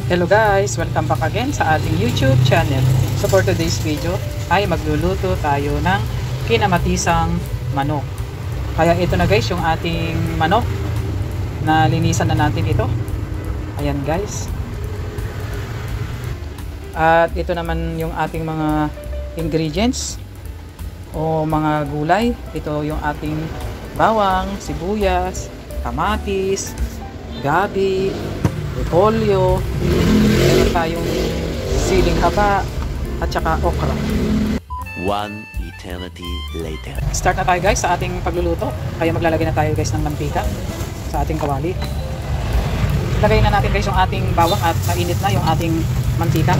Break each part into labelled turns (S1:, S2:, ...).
S1: Hello guys! Welcome back again sa ating YouTube channel. So for today's video ay magluluto tayo ng kinamatisang manok. Kaya ito na guys yung ating manok. Na linisan na natin ito. Ayan guys. At ito naman yung ating mga ingredients o mga gulay. Ito yung ating bawang, sibuyas, kamatis, gabi, repolyo, meron tayong siling haba at saka okra.
S2: One eternity later.
S1: Start na tayo guys sa ating pagluluto. Kaya maglalagay na tayo guys ng mantika sa ating kawali. Lagay na natin guys yung ating bawang at mainit na yung ating mantika.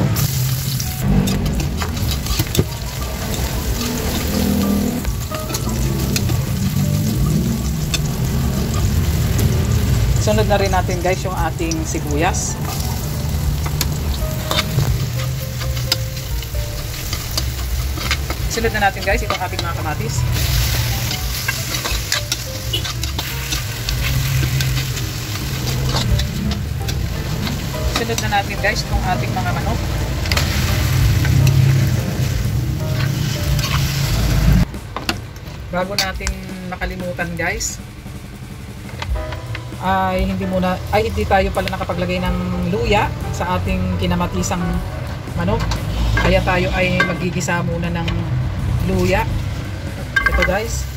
S1: Sunod na rin natin guys yung ating sibuyas. Sunod na natin guys itong ating mga kamatis. Sunod na natin guys itong ating mga manok. Bago natin makalimutan guys, hindi tayo pala nakapaglagay ng luya sa ating kinamatisang manok. Kaya tayo ay magigisa muna ng luya. Ito guys.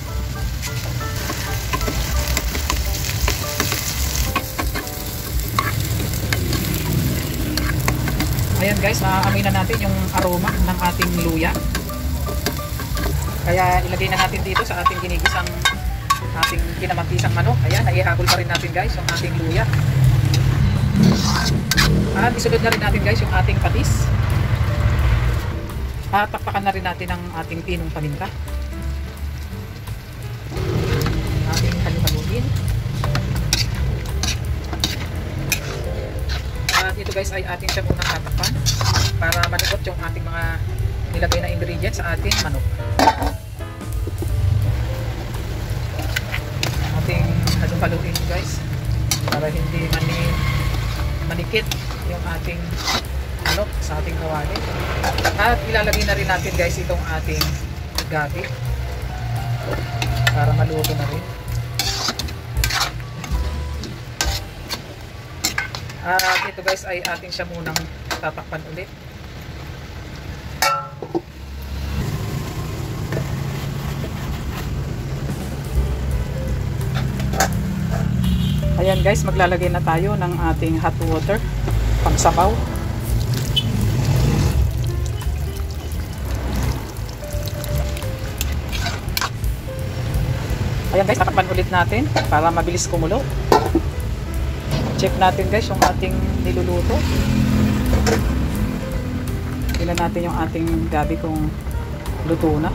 S1: Ayan guys, maaamoy na natin yung aroma ng ating luya. Kaya ilagay na natin dito sa ating ginigisang ating kinamatisang manok. Ayan, naihabol pa rin natin guys yung ating luya. At isunod na rin natin guys yung ating patis. At takpakan na rin natin ang ating pinong paminta. Ating halu-haluin. At ito guys ay ating siya munang tatakpan para manikot yung ating mga nilagay na ingredients sa ating manok. Ating halu-haluin guys para hindi manikit yung ating manok sa ating kawali. At ilalagay na rin natin guys itong ating gabi para maluto na rin. At ito guys ay ating siya munang tatakpan ulit. Ayan guys, maglalagay na tayo ng ating hot water pangsabaw. Ayan guys, tatakpan ulit natin para mabilis kumulo. Check natin guys yung ating niluluto. Tingnan natin yung ating gabi kung luto na.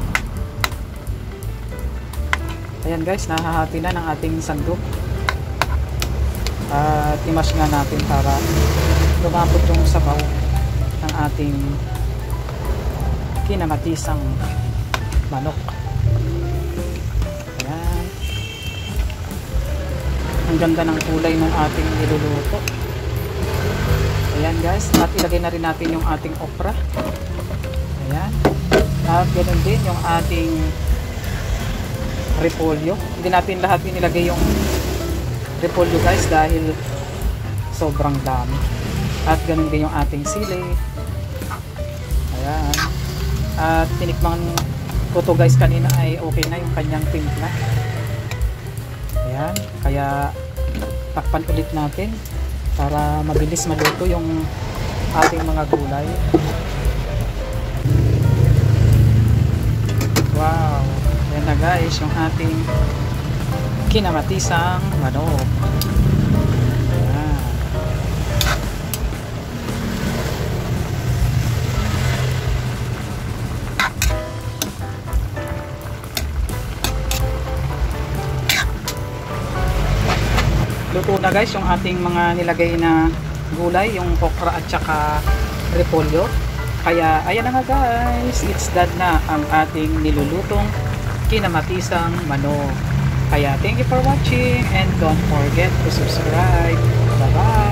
S1: Ayan guys, nahahati na ng ating sandok. At i-mash nga natin para lumapot yung sabaw ng ating kinamatisang manok. Ayan. Ang ganda ng kulay ng ating niluluto. Ayan guys. At ilagay na rin natin yung ating okra. Ayan. At ganoon din yung ating repolyo. Hindi natin lahat inilagay yung repolyo guys dahil sobrang dami. At ganun din yung ating sili. Ayan. At tinikman ko to guys kanina ay okay na yung kanyang timpla. Ayan. Kaya takpan ulit natin para mabilis maluto yung ating mga gulay. Wow. Ayan na guys yung ating kinamatisang manok. Ayan. Luto na guys yung ating mga nilagay na gulay, yung okra at saka repolyo. Kaya ayan na nga guys, it's done na ang ating nilulutong kinamatisang manok. Kaya thank you for watching and don't forget to subscribe. Bye bye!